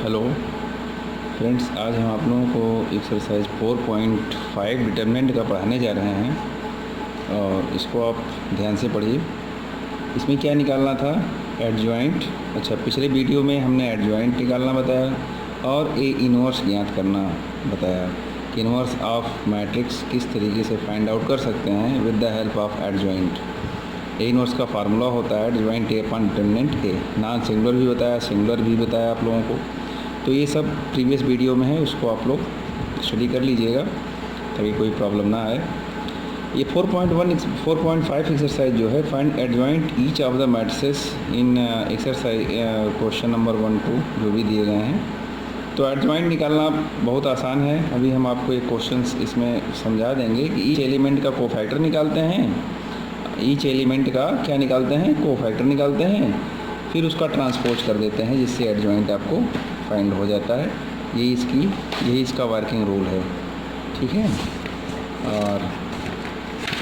Hello friends, आज हम आप लोगों को एक्सरसाइज 4.5 डिटरमिनेंट का पढ़ाने जा रहे हैं और इसको आप ध्यान से पढ़िए। इसमें क्या निकालना था? एडजॉइंट। अच्छा, पिछले वीडियो में हमने एडजॉइंट निकालना बताया और ए इनवर्स ज्ञात करना बताया कि इनवर्स ऑफ मैट्रिक्स किस तरीके से फाइंड आउट कर सकते हैं with the help of adjoint. A inverse का फार्मूला होता है adjoint A upon determinant A. Non singular भी बताया, सिंगुलर भी बताया आप लोगों को। तो ये सब प्रीवियस वीडियो में है, उसको आप लोग स्टडी कर लीजिएगा ताकि कोई प्रॉब्लम ना आए। ये 4.5 एक्सरसाइज जो है, find adjoint each of the matrices in exercise question number 1, 2 जो भी दिए गए हैं। तो एडजॉइंट निकालना बहुत आसान है। अभी हम आपको एक क्वेश्चंस इसमें समझा देंगे कि ईच एलिमेंट का कोफैक्टर निकालते हैं। ईच एलिमेंट का क्या निकालते हैं? कोफैक्टर निकालते हैं, फिर उसका ट्रांसपोज कर देते हैं जिससे एडजॉइंट आपको फाइंड हो जाता है। यही इसका वर्किंग रूल है, ठीक है। और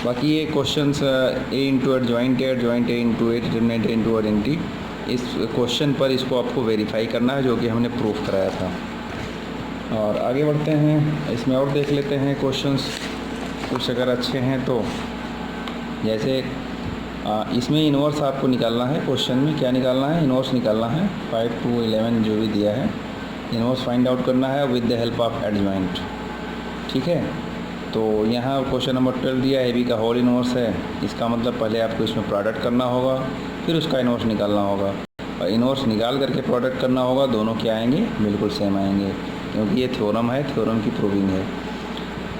बाकी ये questions A into adjoint A into A determinant A into identity, इस क्वेश्चन पर इसको आपको वेरीफाई करना है जो कि हमने प्रूफ कराया था। और आगे बढ़ते हैं, इसमें और देख लेते हैं क्वेश्चंस कुछ अगर अच्छे हैं तो। जैसे इसमें इनवर्स आपको निकालना है। क्वेश्चन में क्या निकालना है? इनवर्स निकालना है। 5 to 11 जो भी दिया है, इनवर्स फाइंड आउट करना है with the help of adjoint, ठीक है। तो यहाँ क्वेश्चन नंबर 12 दिया है, ए बी का होल इनवर्स है। इसका मतलब पहले आपको इसमें प्रोडक्ट करना होगा, फिर उसका इनवर्स निकालना होगा। और इनवर्स निकाल करके प्रोडक्ट करना होगा, दोनों क्या आएंगे? बिल्कुल सेम आएंगे, क्योंकि ये थ्योरम है, थ्योरम की प्रूविंग है।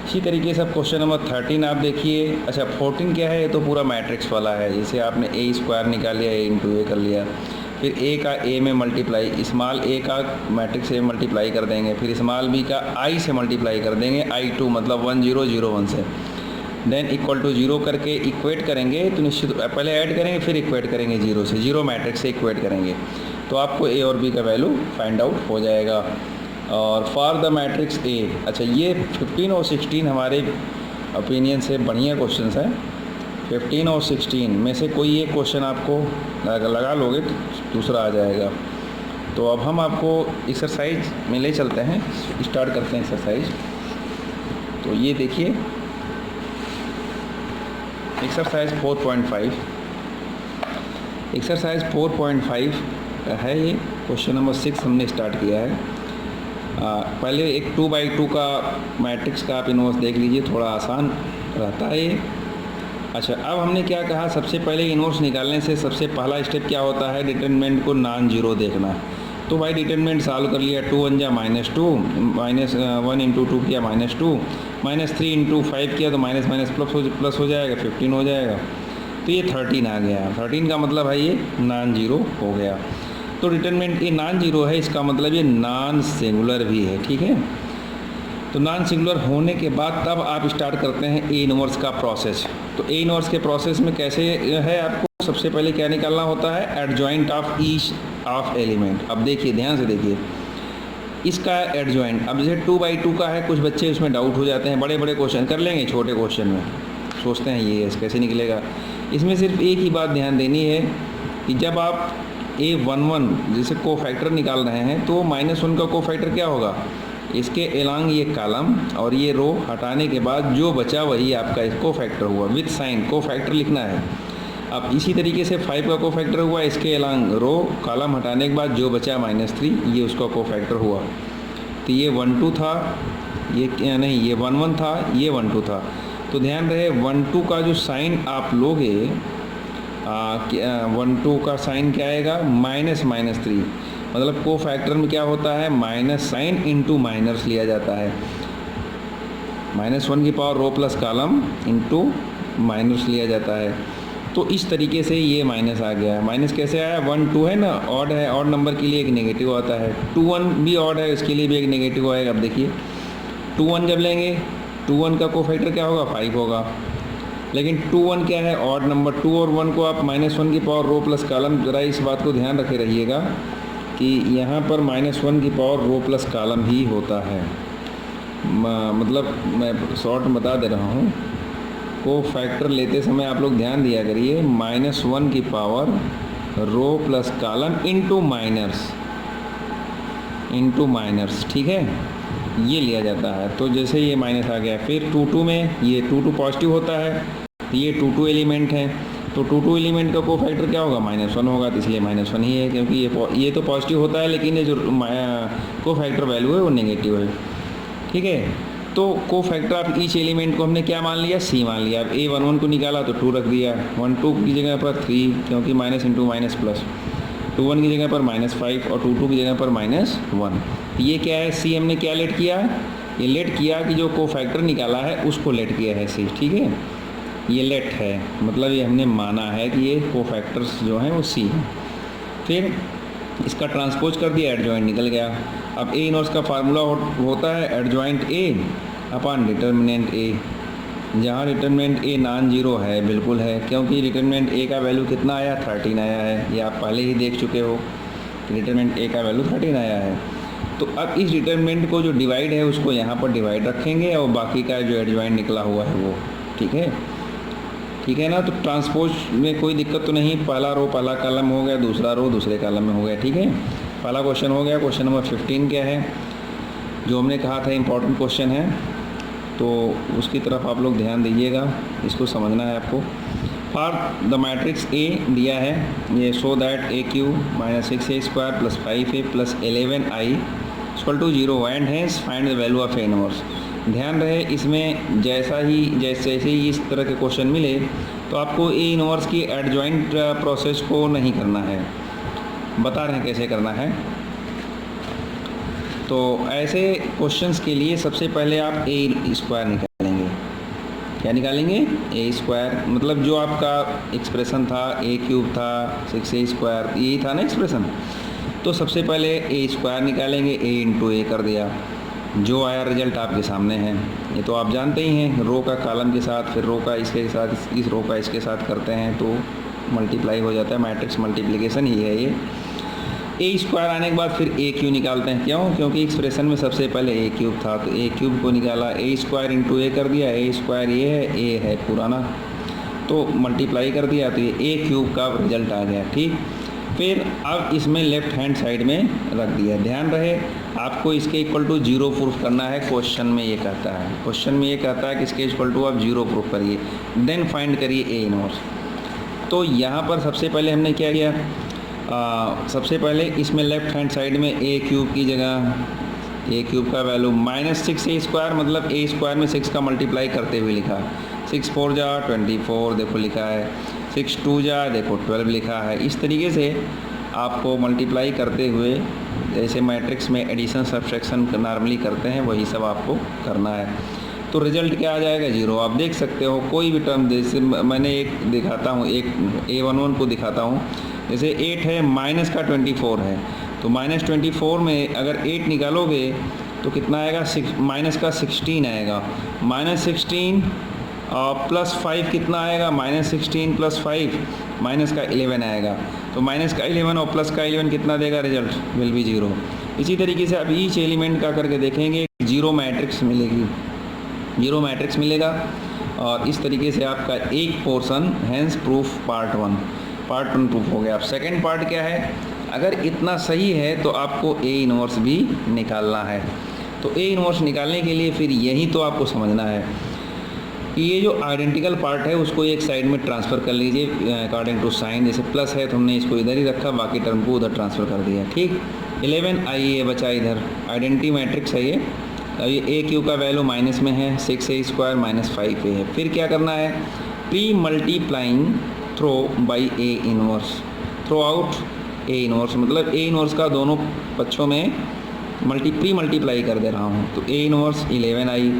इसी तरीके से अब क्वेश्चन नंबर 13 आप देखिए। अच्छा, 14 क्या है? ये तो पूरा मैट्रिक्स वाला है। जैसे आपने ए स्क्वायर निकाल लिया, ए इंटू ए कर लिया, फिर ए का ए में मल्टीप्लाई, स्मॉल ए का मैट्रिक्स ए मल्टीप्लाई कर देंगे, फिर स्मॉल बी का आई से मल्टीप्लाई कर देंगे, I2 मतलब 1001 से, देन इक्वल टू 0 करके इक्वेट करेंगे। तो निश्चित पहले ऐड करेंगे फिर इक्वेट करेंगे 0 से, 0 मैट्रिक्स से इक्वेट करेंगे तो आपको ए और बी का वैल्यू फाइंड आउट हो जाएगा। और फॉर द मैट्रिक्स ए, अच्छा ये 15 और 16 हमारे ओपिनियन से बढ़िया क्वेश्चंस हैं। 15 और 16 में से कोई एक क्वेश्चन आपको लगा लोगे तो दूसरा आ जाएगा। तो अब हम आपको एक्सरसाइज में ले चलते हैं, स्टार्ट करते हैं एक्सरसाइज। तो ये देखिए एक्सरसाइज 4.5, एक्सरसाइज 4.5 है ये। क्वेश्चन नंबर 6 हमने स्टार्ट किया है। पहले एक 2/2 का मैट्रिक्स का आप इनवर्स देख लीजिए, थोड़ा आसान रहता है ये। अच्छा, अब हमने क्या कहा? सबसे पहले इनवर्स निकालने से सबसे पहला स्टेप क्या होता है? डिटरमिनेंट को नॉन जीरो देखना। तो भाई डिटरमिनेंट सॉल्व कर लिया, 2 1 जा -2, -1 इंटू 2 किया -2, -3 इंटू 5 किया तो माइनस माइनस प्लस हो जाएगा, 15 हो जाएगा। तो ये 13 आ गया। 13 का मतलब है ये नॉन जीरो हो गया। तो डिटरमिनेंट ये नॉन जीरो है, इसका मतलब ये नॉन सिंगुलर भी है, ठीक है। तो नॉन सिंगुलर होने के बाद तब आप स्टार्ट करते हैं ए इनवर्स का प्रोसेस। तो ए इनवर्स के प्रोसेस में कैसे है? आपको सबसे पहले क्या निकालना होता है? Adjoint of each of element. अब देखिए, ध्यान से देखिए, इसका एडजॉइंट, अब जैसे 2/2 का है, कुछ बच्चे उसमें डाउट हो जाते हैं, बड़े बड़े क्वेश्चन कर लेंगे, छोटे क्वेश्चन में सोचते हैं ये कैसे निकलेगा। इसमें सिर्फ एक ही बात ध्यान देनी है कि जब आप A11 जैसे कोफैक्टर निकाल रहे हैं तो -1 का कोफैक्टर क्या होगा? इसके एलांग ये कॉलम और ये रो हटाने के बाद जो बचा वही आपका कोफैक्टर हुआ, विथ साइन कोफैक्टर लिखना है। अब इसी तरीके से 5 का कोफैक्टर हुआ, इसके एलांग रो कॉलम हटाने के बाद जो बचा -3, ये उसका कोफैक्टर हुआ। तो ये 1 2 था, ये नहीं, ये 1 1 था, ये 1 2 था। तो ध्यान रहे 1 2 का जो साइन आप लोगे, 1 2 का साइन क्या आएगा? -3। मतलब कोफैक्टर में क्या होता है? माइनस साइन इंटू माइनस लिया जाता है। -1 की power row plus column into minus लिया जाता है। तो इस तरीके से ये माइनस आ गया है। माइनस कैसे आया? 1 2 है ना, ऑड है, ऑड नंबर के लिए एक नेगेटिव आता है। 2 1 भी ऑड है, इसके लिए भी एक नेगेटिव आएगा। अब देखिए 2 1 जब लेंगे, 2 1 का कोफैक्टर क्या होगा? 5 होगा। लेकिन 2 1 क्या है? Odd number. 2 और 1 को आप -1 की पावर रो प्लस कॉलम, ज़रा इस बात को ध्यान रखे रहिएगा कि यहाँ पर -1 की पावर रो प्लस कॉलम ही होता है। मतलब मैं शॉर्ट में बता दे रहा हूँ, को फैक्टर लेते समय आप लोग ध्यान दिया करिए, -1 की power row plus column into minus, into minus, ठीक है, ये लिया जाता है। तो जैसे ये माइनस आ गया, फिर 2 में ये 2 पॉजिटिव होता है, तो ये 2 एलिमेंट है, तो 2 एलिमेंट का कोफैक्टर क्या होगा, -1 होगा, तो इसलिए -1 ही है, क्योंकि ये तो पॉजिटिव होता है, लेकिन ये जो कोफैक्टर वैल्यू है वो नेगेटिव है, ठीक है। तो कोफैक्टर ऑफ ईच एलिमेंट को हमने क्या मान लिया, C मान लिया। अब A11 को निकाला तो 2 रख दिया, 12 की जगह पर 3, क्योंकि माइनस इंटू माइनस प्लस, 21 की जगह पर -5 और 22 की जगह पर -1। ये क्या है, C हमने क्या लेट किया, ये लेट किया कि जो कोफैक्टर निकाला है उसको लेट किया है C, ठीक है, ये लेट है, मतलब ये हमने माना है कि ये कोफैक्टर्स जो हैं वो C है। फिर इसका ट्रांसपोज कर दिया, एडजॉइंट निकल गया। अब A इनवर्स का फार्मूला होता है adjoint A upon determinant A, जहाँ डिटर्मिनेंट A नॉन जीरो है, बिल्कुल है, क्योंकि डिटर्मिनेंट A का वैल्यू कितना आया, 13 आया है, ये आप पहले ही देख चुके हो कि डिटर्मिनेंट A का वैल्यू 13 आया है। तो अब इस डिटर्मिनेंट को जो डिवाइड है उसको यहाँ पर डिवाइड रखेंगे और बाकी का जो एडजॉइंट निकला हुआ है वो, ठीक है ना। तो ट्रांसपोज में कोई दिक्कत तो नहीं, पहला रो पहला कॉलम हो गया, दूसरा रो दूसरे कॉलम में हो गया, ठीक है। पहला क्वेश्चन हो गया। क्वेश्चन नंबर 15 क्या है, जो हमने कहा था इम्पॉर्टेंट क्वेश्चन है, तो उसकी तरफ आप लोग ध्यान दीजिएगा, इसको समझना है आपको। फॉर द मैट्रिक्स A दिया है ये, so that AQ -6A² + 5A + 11I = 0 and hence find the value of A inverse. ध्यान रहे, इसमें जैसे ही इस तरह के क्वेश्चन मिले तो आपको A इनवर्स की एडजॉइंट प्रोसेस को नहीं करना है, बता रहे हैं कैसे करना है। तो ऐसे क्वेश्चंस के लिए सबसे पहले आप A² निकालेंगे। क्या निकालेंगे, A², मतलब जो आपका एक्सप्रेशन था A³ था 6A², यही था ना एक्सप्रेशन। तो सबसे पहले A² निकालेंगे, A × A कर दिया, जो आया रिजल्ट आपके सामने है। ये तो आप जानते ही हैं, रो का कॉलम के साथ, फिर रो का इसके साथ, इस रो का इसके साथ करते हैं तो मल्टीप्लाई हो जाता है, मैट्रिक्स मल्टीप्लिकेशन ही है ये। A² आने के बाद फिर AQ निकालते हैं, क्यों, क्योंकि एक्सप्रेशन में सबसे पहले A³ था, तो A³ को निकाला, A² × A कर दिया, A² ये है, A है पुराना, तो मल्टीप्लाई कर दिया, तो ये A³ का रिजल्ट आ गया, ठीक। फिर अब इसमें लेफ्ट हैंड साइड में रख दिया। ध्यान रहे, आपको इसके इक्वल टू 0 प्रूफ करना है, क्वेश्चन में ये कहता है, क्वेश्चन में ये कहता है कि इसके इक्वल टू आप 0 प्रूफ करिए, देन फाइंड करिए A इनवर्स। तो यहाँ पर सबसे पहले हमने क्या किया, सबसे पहले इसमें लेफ्ट हैंड साइड में A³ की जगह, A³ का वैल्यू -6A², मतलब A² में 6 का मल्टीप्लाई करते हुए लिखा, 6 4 जा 24, देखो लिखा है, 6 2 जा देखो 12 लिखा है। इस तरीके से आपको मल्टीप्लाई करते हुए, जैसे मैट्रिक्स में एडिशन सब्ट्रैक्शन नॉर्मली करते हैं, वही सब आपको करना है। तो रिजल्ट क्या आ जाएगा, 0। आप देख सकते हो कोई भी टर्म, जैसे मैंने एक दिखाता हूँ, एक A11 को दिखाता हूँ, जैसे 8 है, माइनस का 24 है, तो -24 में अगर 8 निकालोगे तो कितना आएगा, माइनस का 16 आएगा, -16 प्लस 5 कितना आएगा, -16 + 5 माइनस का 11 आएगा, तो माइनस का 11 और प्लस का 11 कितना देगा, रिजल्ट विल बी 0। इसी तरीके से अब ईच एलिमेंट का करके देखेंगे, 0 मैट्रिक्स मिलेगी, 0 मैट्रिक्स मिलेगा, और इस तरीके से आपका एक portion hence proof part 1 proof हो गया। अब सेकेंड पार्ट क्या है, अगर इतना सही है तो आपको A इनवर्स भी निकालना है। तो A इनवर्स निकालने के लिए फिर यही तो आपको समझना है कि ये जो आइडेंटिकल पार्ट है उसको एक साइड में ट्रांसफ़र कर लीजिए अकॉर्डिंग टू साइन, जैसे प्लस है तो हमने इसको इधर ही रखा, बाकी टर्म को उधर ट्रांसफ़र कर दिया, ठीक। 11I ये बचा इधर, आइडेंटिटी मैट्रिक्स है ये। AQ का वैल्यू माइनस में है, 6A² - 5A है। फिर क्या करना है, pre multiplying through by A inverse, throughout A inverse, मतलब A इनवर्स का दोनों पक्षों में प्री मल्टीप्लाई कर दे रहा हूँ। तो A इनवर्स 11I,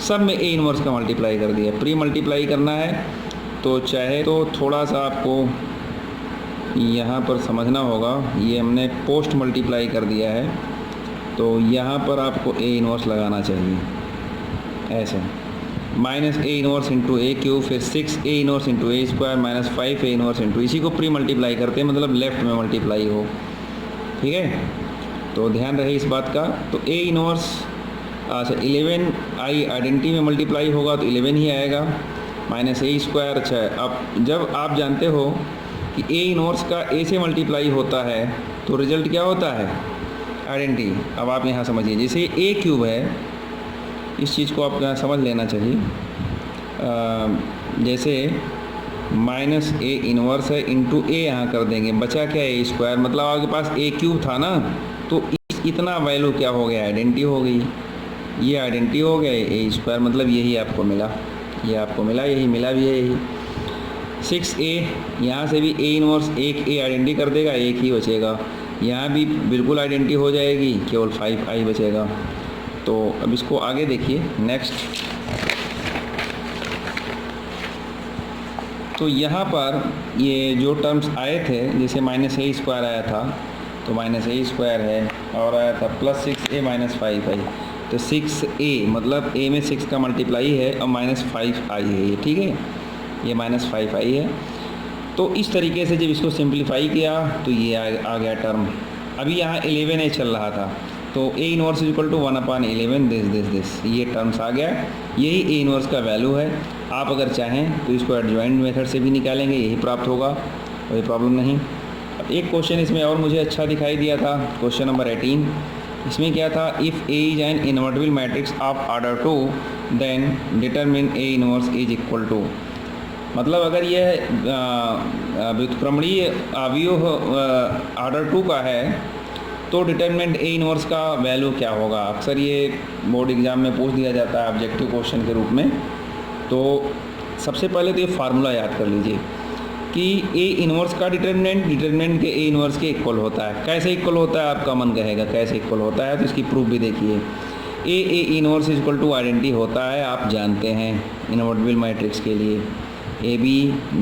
सब में A इनवर्स का मल्टीप्लाई कर दिया। प्री मल्टीप्लाई करना है तो चाहे तो थोड़ा सा आपको यहाँ पर समझना होगा, ये हमने पोस्ट मल्टीप्लाई कर दिया है, तो यहाँ पर आपको A इनवर्स लगाना चाहिए ऐसे, -A इनवर्स × AQ, फिर 6A inverse × A² - 5A inverse × इसी को प्री मल्टीप्लाई करते हैं, मतलब लेफ़्ट में मल्टीप्लाई हो, ठीक है। तो ध्यान रहे इस बात का। तो A इनवर्स, अच्छा 11I आइडेंटिटी में मल्टीप्लाई होगा तो 11 ही आएगा, -A²। अच्छा, अब जब आप जानते हो कि A इनवर्स का A से मल्टीप्लाई होता है तो रिजल्ट क्या होता है, आइडेंटिटी। अब आप यहाँ समझिए, जैसे ए क्यूब है, इस चीज़ को आप यहाँ समझ लेना चाहिए। जैसे माइनस ए इनवर्स है इंटू ए यहाँ कर देंगे, बचा क्या ए स्क्वायर, मतलब आपके पास ए क्यूब था ना, तो इतना वैल्यू क्या हो गया, आइडेंटिटी हो गई। ये आइडेंटिटी हो गया, ए स्क्वायर मतलब यही आपको मिला, ये आपको मिला, यही मिला भी है यही। 6a, यहाँ से भी ए इनवर्स एक ए आइडेंटिटी कर देगा, एक ही बचेगा। यहाँ भी बिल्कुल आइडेंटिटी हो जाएगी, केवल 5i बचेगा। तो अब इसको आगे देखिए नेक्स्ट। तो यहाँ पर ये जो टर्म्स आए थे, जैसे माइनस ए स्क्वायर आया था, तो माइनस ए स्क्वायर है, और आया था प्लस 6a माइनस 5i। तो 6a मतलब a में 6 का मल्टीप्लाई है और माइनस 5i है ये, ठीक है, ये माइनस 5i है। तो इस तरीके से जब इसको सिंप्लीफाई किया तो ये आ गया टर्म। अभी यहाँ 11a चल रहा था, तो a inverse equal to 1/11 this, ये टर्म्स आ गया। यही a इनवर्स का वैल्यू है। आप अगर चाहें तो इसको एडजॉइंट मेथड से भी निकालेंगे, यही प्राप्त होगा, कोई प्रॉब्लम नहीं। अब एक क्वेश्चन इसमें और मुझे अच्छा दिखाई दिया था, क्वेश्चन नंबर 18। इसमें क्या था, if A is an invertible matrix of order 2 then determinant A inverse is equal to, मतलब अगर यह व्युत्क्रमणीय अवयव ऑर्डर 2 का है तो डिटरमिनेंट A इनवर्स का वैल्यू क्या होगा। अक्सर ये बोर्ड एग्ज़ाम में पूछ दिया जाता है ऑब्जेक्टिव क्वेश्चन के रूप में। तो सबसे पहले तो ये फार्मूला याद कर लीजिए कि A इनवर्स का डिटरमिनेंट के A इनवर्स के इक्वल होता है। कैसे इक्वल होता है आपका मन कहेगा, कैसे इक्वल होता है, तो इसकी प्रूफ भी देखिए। A inverse equal to identity होता है, आप जानते हैं इन्वर्टिबल मैट्रिक्स के लिए AB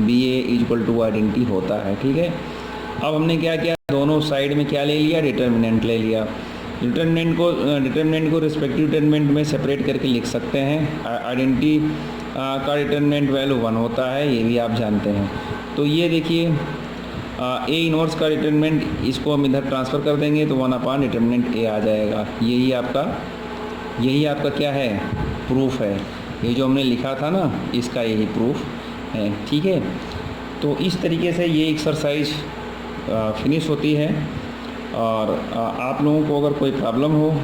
BA equal to identity होता है, ठीक है। अब हमने क्या किया, दोनों साइड में क्या ले लिया, डिटरमिनेंट ले लिया। डिटरमिनेंट को रिस्पेक्टिव डिटरमिनेंट में सेपरेट करके लिख सकते हैं। आइडेंटिटी का डिटरमिनेंट वैल्यू 1 होता है, ये भी आप जानते हैं। तो ये देखिए A इनवर्स का डिटरमिनेंट, इसको हम इधर ट्रांसफ़र कर देंगे तो 1/डिटरमिनेंट A आ जाएगा। यही आपका क्या है, प्रूफ है। ये जो हमने लिखा था ना, इसका यही प्रूफ है, ठीक है। तो इस तरीके से ये एक्सरसाइज फिनिश होती है। और आप लोगों को अगर कोई प्रॉब्लम हो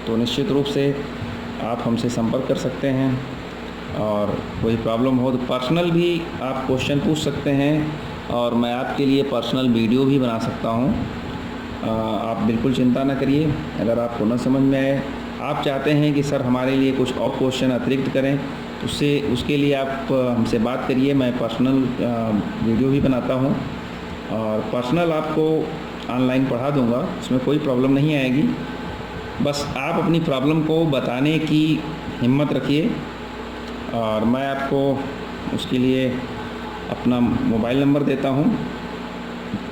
तो निश्चित रूप से आप हमसे संपर्क कर सकते हैं, और कोई प्रॉब्लम हो तो पर्सनल भी आप क्वेश्चन पूछ सकते हैं, और मैं आपके लिए पर्सनल वीडियो भी बना सकता हूं। आप बिल्कुल चिंता ना करिए। अगर आपको न समझ में आए, आप चाहते हैं कि सर हमारे लिए कुछ और क्वेश्चन अतिरिक्त करें, उसके लिए आप हमसे बात करिए। मैं पर्सनल वीडियो भी बनाता हूं, और पर्सनल आपको ऑनलाइन पढ़ा दूंगा, उसमें कोई प्रॉब्लम नहीं आएगी। बस आप अपनी प्रॉब्लम को बताने की हिम्मत रखिए, और मैं आपको उसके लिए अपना मोबाइल नंबर देता हूं।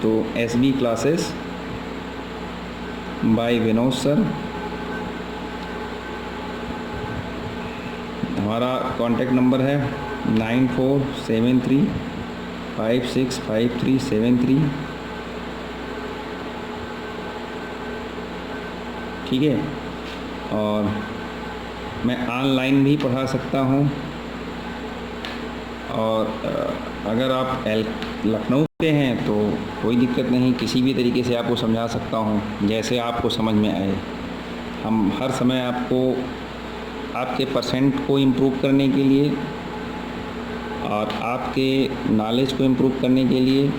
तो SB classes bye Vinod sir, हमारा कॉन्टैक्ट नंबर है 9473565373, ठीक है। और मैं ऑनलाइन भी पढ़ा सकता हूँ, और अगर आप लखनऊ से हैं तो कोई दिक्कत नहीं, किसी भी तरीके से आपको समझा सकता हूँ जैसे आपको समझ में आए। हम हर समय आपके परसेंट को इम्प्रूव करने के लिए और आपके नॉलेज को इम्प्रूव करने के लिए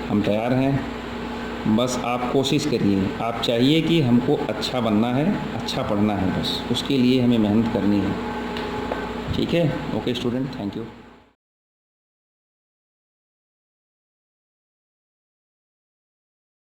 हम तैयार हैं। बस आप कोशिश करिए, आप चाहिए कि हमको अच्छा बनना है, अच्छा पढ़ना है, बस उसके लिए हमें मेहनत करनी है, ठीक है। Okay student, thank you.